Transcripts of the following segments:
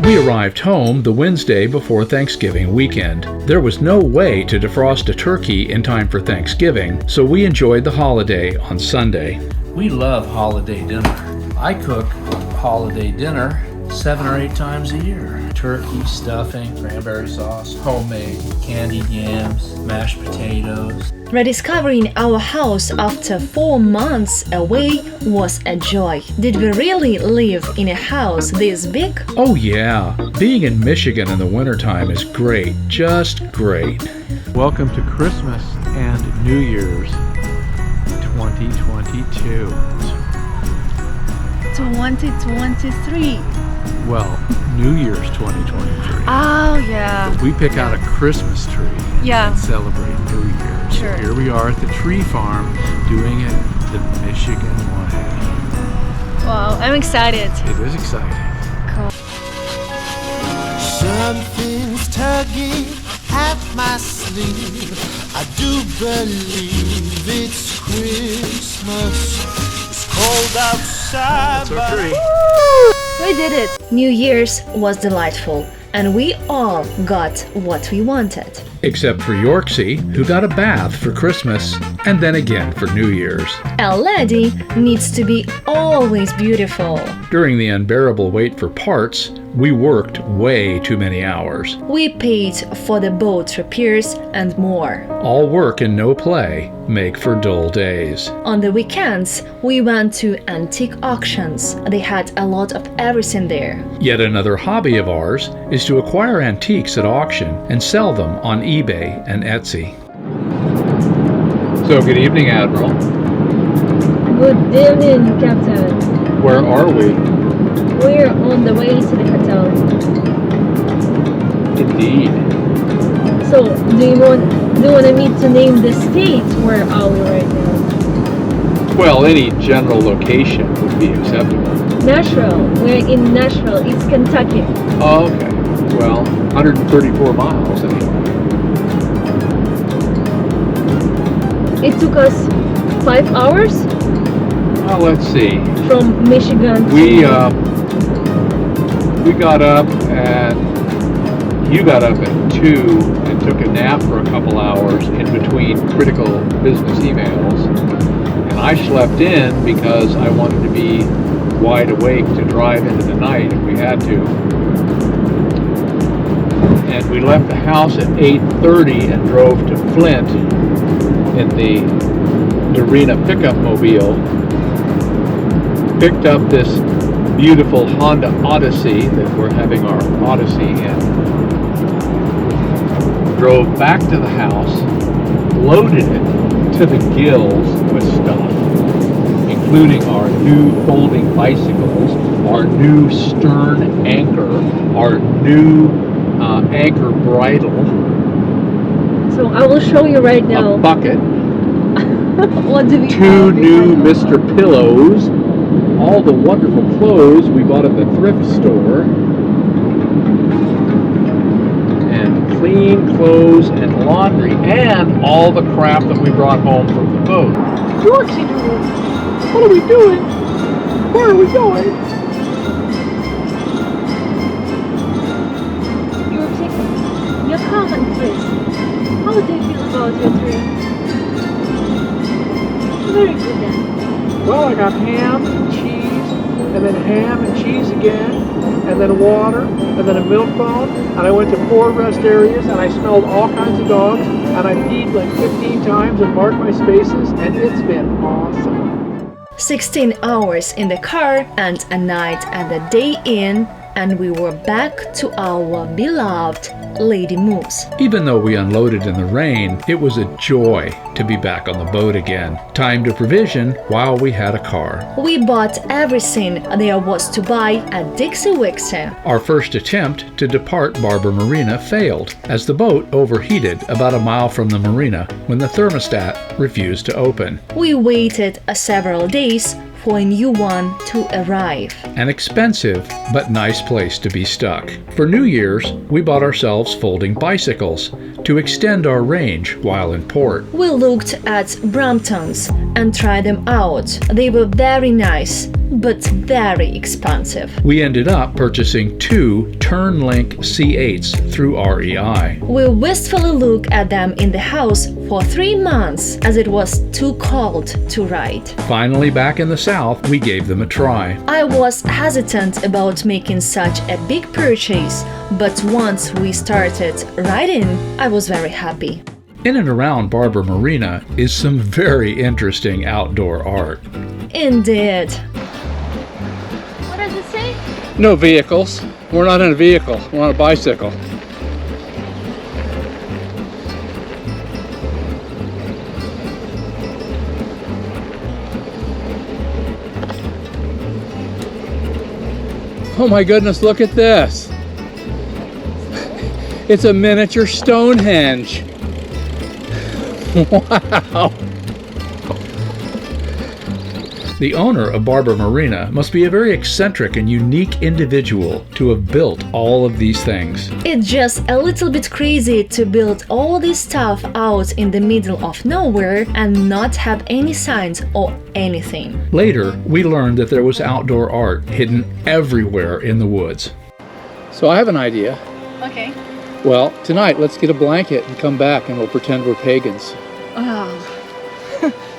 We arrived home the Wednesday before Thanksgiving weekend. There was no way to defrost a turkey in time for Thanksgiving, so we enjoyed the holiday on Sunday. We love holiday dinner. I cook holiday dinner 7 or 8 times a year. Turkey, stuffing, cranberry sauce, homemade candied yams, mashed potatoes. Rediscovering our house after 4 months away was a joy. Did we really live in a house this big? Oh yeah, being in Michigan in the wintertime is great, just great. Welcome to Christmas and New Year's 2022. 2023. Well, New Year's 2023. Oh, yeah. We pick out a Christmas tree Yeah. and celebrate New Year's. Sure. Here we are at the tree farm doing it the Michigan way. Wow, I'm excited. It is exciting. Something's tugging at my sleeve. I do believe it's Christmas. It's cold outside. That's our tree. We did it! New Year's was delightful, and we all got what we wanted. Except for Yorksie, who got a bath for Christmas and then again for New Year's. A lady needs to be always beautiful. During the unbearable wait for parts, we worked way too many hours. We paid for the boat repairs and more. All work and no play make for dull days. On the weekends, we went to antique auctions. They had a lot of everything there. Yet another hobby of ours is to acquire antiques at auction and sell them on eBay and Etsy. So good evening, Admiral. Good evening, Captain. Where are we? We're on the way to the hotel. Indeed. So, do you want me to name the state where are we right now? Well, any general location would be acceptable. Nashville. We're in Nashville. It's Kentucky. Oh, okay. Well, 134 miles anyway. It took us 5 hours Well, let's see. from Michigan to... We got up at, you got up at 2 and took a nap for a couple hours in between critical business emails. And I slept in because I wanted to be wide awake to drive into the night if we had to. And we left the house at 8:30 and drove to Flint in the Marina pickup mobile. Picked up this beautiful Honda Odyssey that we're having our Odyssey in. Drove back to the house, loaded it to the gills with stuff, including our new folding bicycles, our new stern anchor, our new anchor bridle, So, I will show you right a now. bucket, What do we 2 have new behind us? Mr. Pillows, all the wonderful clothes we bought at the thrift store, and clean clothes and laundry, and all the crap that we brought home from the boat. Yorksie, What are we doing? Where are we going? Yorksie, your comment, please. How do you feel about your trip? Very good then. Well, I got ham and cheese, and then ham and cheese again, and then water, and then a milk bone, and I went to 4 rest areas, and I smelled all kinds of dogs, and I peed like 15 times and marked my spaces, and it's been awesome. 16 hours in the car and a night at the Day Inn, and we were back to our beloved Lady Moose. Even though we unloaded in the rain, it was a joy to be back on the boat again. Time to provision while we had a car. We bought everything there was to buy at Dixie Wixie. Our first attempt to depart Barbara Marina failed, as the boat overheated about a mile from the marina when the thermostat refused to open. We waited several days for a new one to arrive. An expensive but nice place to be stuck. For New Year's, we bought ourselves folding bicycles to extend our range while in port. We looked at Bramptons and tried them out. They were very nice but very expensive. We ended up purchasing 2 Turnlink C8s through REI. We wistfully looked at them in the house for 3 months as it was too cold to ride. Finally, back in the South, we gave them a try. I was hesitant about making such a big purchase, but once we started riding, I was very happy. In and around Barbara Marina is some very interesting outdoor art. Indeed. What does it say? No vehicles. We're not in a vehicle. We're on a bicycle. Oh my goodness, look at this. It's a miniature Stonehenge. Wow. The owner of Barbara Marina must be a very eccentric and unique individual to have built all of these things. It's just a little bit crazy to build all this stuff out in the middle of nowhere and not have any signs or anything. Later, we learned that there was outdoor art hidden everywhere in the woods. So I have an idea. Okay. Well, tonight let's get a blanket and come back and we'll pretend we're pagans. Oh.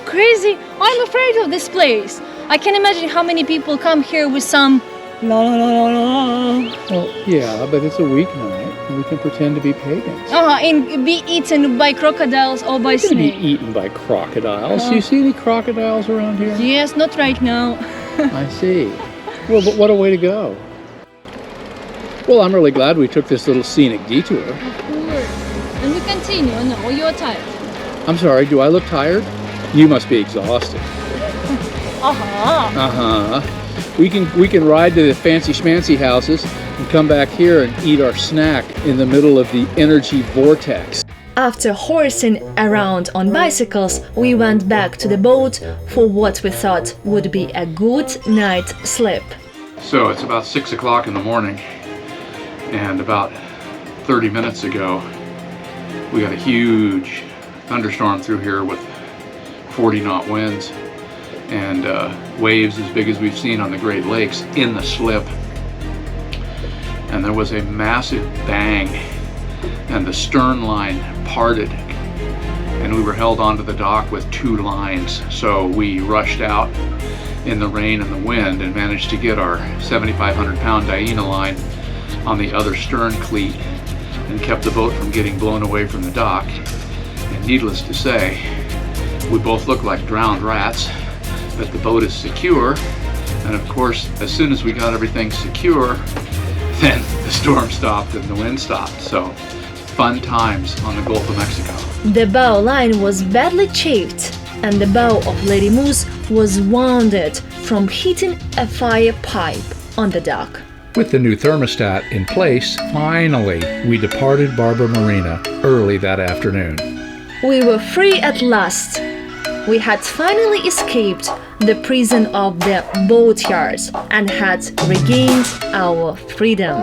Crazy. I'm afraid of this place. I can imagine how many people come here with some la la la la la. Well, yeah, but it's a weeknight and we can pretend to be pagans. And be eaten by crocodiles or by We're gonna be snakes. eaten by crocodiles. Do you see any crocodiles around here? Yes, not right now. I see. Well, but what a way to go. Well, I'm really glad we took this little scenic detour. Of course. And we continue. No, you're tired. I'm sorry, do I look tired? You must be exhausted. Uh-huh. We can ride to the fancy schmancy houses and come back here and eat our snack in the middle of the energy vortex. After horsing around on bicycles, we went back to the boat for what we thought would be a good night's sleep. So it's about 6 o'clock in the morning, and about 30 minutes ago, we got a huge thunderstorm through here with 40-knot winds and waves as big as we've seen on the Great Lakes in the slip. And there was a massive bang, and the stern line parted, and we were held onto the dock with 2 lines. So we rushed out in the rain and the wind and managed to get our 7,500-pound Diana line on the other stern cleat and kept the boat from getting blown away from the dock. And needless to say, we both look like drowned rats, but the boat is secure. And of course, as soon as we got everything secure, then the storm stopped and the wind stopped. So fun times on the Gulf of Mexico. The bow line was badly chafed, and the bow of Lady Moose was wounded from hitting a fire pipe on the dock. With the new thermostat in place, finally, we departed Barbara Marina early that afternoon. We were free at last. We had finally escaped the prison of the boatyards and had regained our freedom.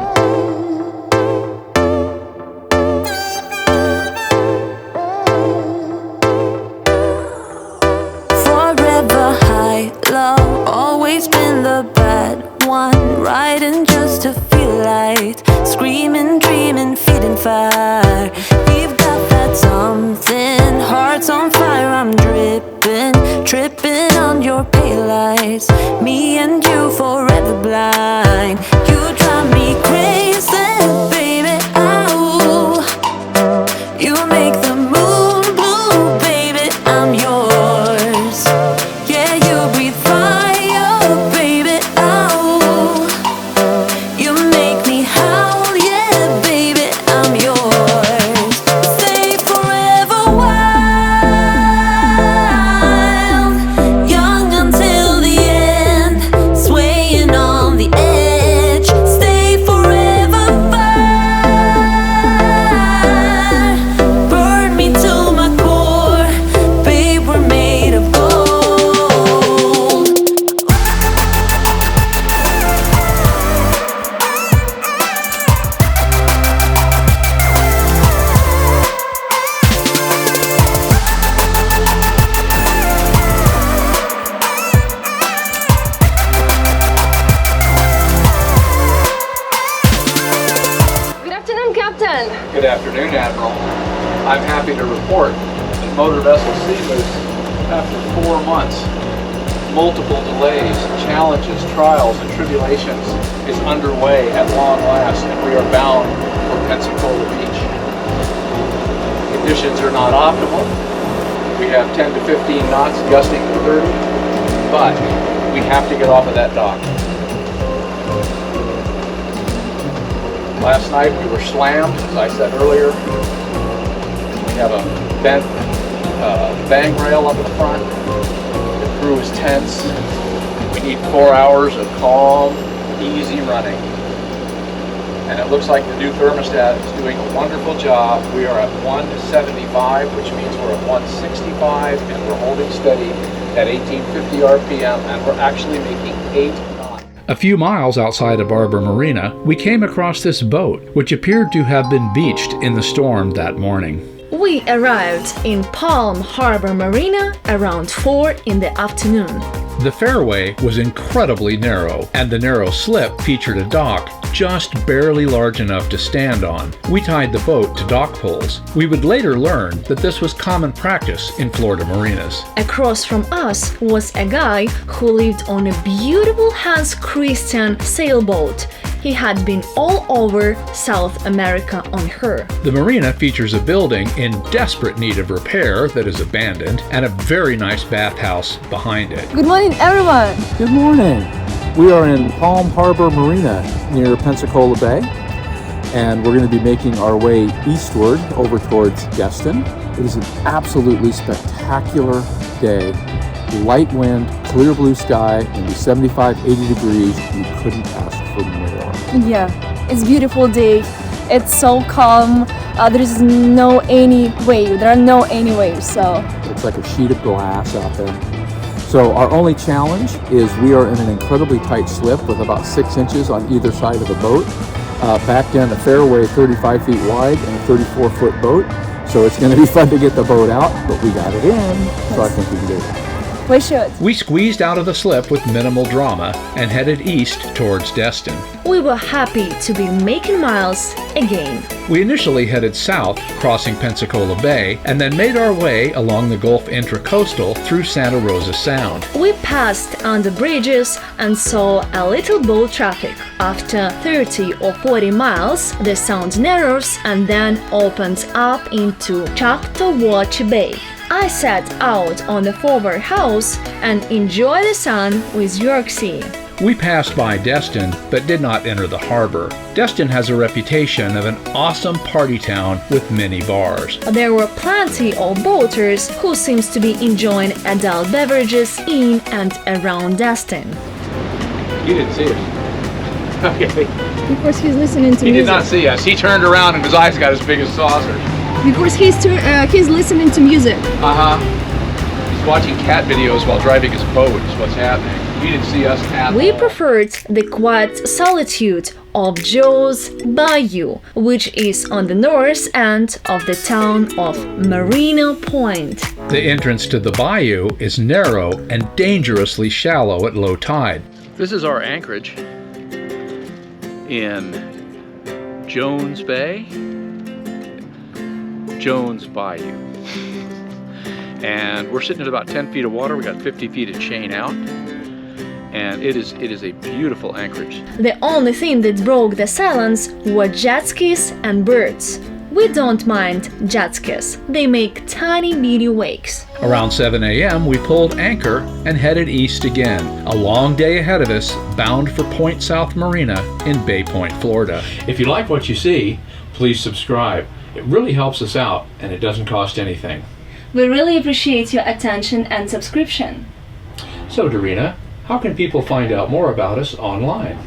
Forever high, low, always been the bad one, riding just to feel light, screaming, dreaming, feeding fire. We've got that something, hearts on fire. I'm dripping, tripping on your pale lights. Me and you forever blind. You drive me crazy, baby. Oh, you make the moon blue, baby. I'm yours. Yeah, you breathe fire, baby. Oh, you make me howl, yeah, baby. I'm yours. Stay forever wild, young until the end. Captain! Good afternoon, Admiral. I'm happy to report that motor vessel Seamoose, after 4 months, multiple delays, challenges, trials, and tribulations, is underway at long last, and we are bound for Pensacola Beach. Conditions are not optimal. We have 10 to 15 knots, gusting to 30, but we have to get off of that dock. Last night we were slammed, as I said earlier. We have a bent bang rail up in the front. The crew is tense. We need 4 hours of calm, easy running. And it looks like the new thermostat is doing a wonderful job. We are at 175, which means we're at 165, and we're holding steady at 1850 RPM, and we're actually making 8 knots. A few miles outside of Arbor Marina, we came across this boat, which appeared to have been beached in the storm that morning. We arrived in Palm Harbor Marina around 4 in the afternoon. The fairway was incredibly narrow, and the narrow slip featured a dock just barely large enough to stand on. We tied the boat to dock poles. We would later learn that this was common practice in Florida marinas. Across from us was a guy who lived on a beautiful Hans Christian sailboat. He had been all over South America on her. The marina features a building in desperate need of repair that is abandoned, and a very nice bathhouse behind it. Good morning, everyone! Good morning. We are in Palm Harbor Marina near Pensacola Bay, and we're going to be making our way eastward over towards Destin. It is an absolutely spectacular day. Light wind, clear blue sky, maybe 75, 80 degrees. You couldn't ask for more. Yeah, it's a beautiful day. It's so calm. There is no any wave. There are no any waves, so It's like a sheet of glass out there. So our only challenge is we are in an incredibly tight slip with about 6 inches on either side of the boat. Backed in a fairway 35 feet wide and a 34-foot boat. So it's going to be fun to get the boat out, but we got it in, so I think we can do it. we should. We squeezed out of the slip with minimal drama and headed east towards Destin. We were happy to be making miles again. We initially headed south, crossing Pensacola Bay, and then made our way along the Gulf Intracoastal through Santa Rosa Sound. We passed under bridges and saw a little boat traffic. After 30 or 40 miles, the sound narrows and then opens up into Chattahoochee Bay. I sat out on the forward house and enjoyed the sun with Yorksie. We passed by Destin, but did not enter the harbor. Destin has a reputation of an awesome party town with many bars. There were plenty of boaters who seems to be enjoying adult beverages in and around Destin. You didn't see us. Okay. Because he's listening to He music. did not see us. He turned around and his eyes got as big as saucers. Because he's listening to music. He's watching cat videos while driving his boat is what's happening. You didn't see us at We all. preferred the quiet solitude of Joe's Bayou, which is on the north end of the town of Marina Point. The entrance to the bayou is narrow and dangerously shallow at low tide. This is our anchorage in Jones Bay, Jones Bayou. And we're sitting at about 10 feet of water. We got 50 feet of chain out. And it is a beautiful anchorage. The only thing that broke the silence were jet skis and birds. We don't mind jet skis. They make tiny bitty wakes. Around 7 a.m., we pulled anchor and headed east again. A long day ahead of us, bound for Point South Marina in Bay Point, Florida. If you like what you see, please subscribe. It really helps us out, and it doesn't cost anything. We really appreciate your attention and subscription. So, Darina, how can people find out more about us online?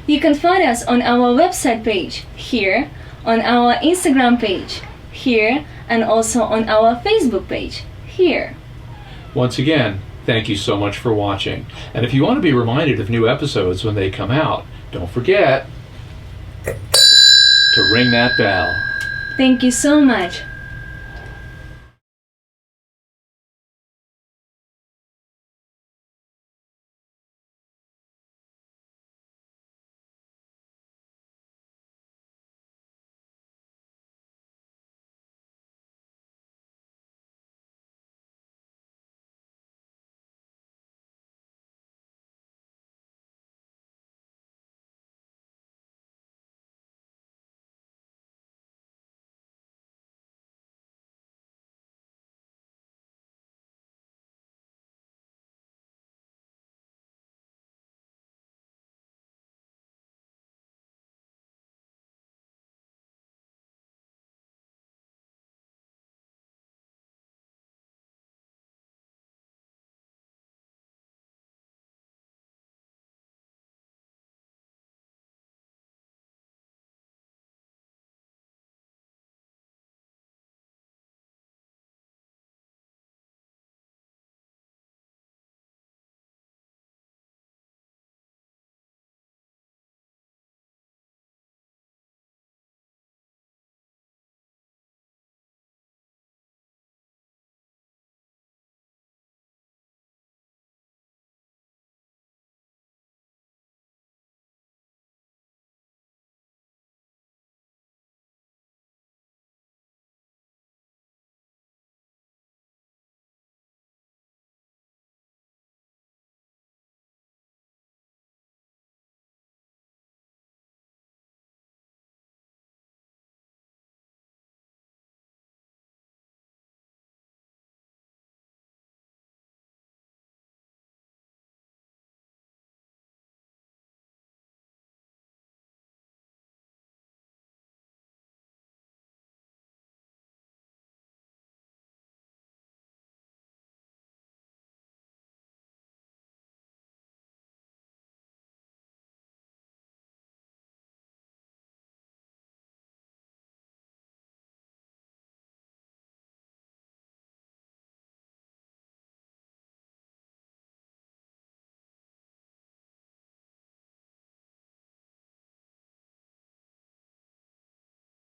You can find us on our website page, here, on our Instagram page, here, and also on our Facebook page, here. Once again, thank you so much for watching. And if you want to be reminded of new episodes when they come out, don't forget to ring that bell. Thank you so much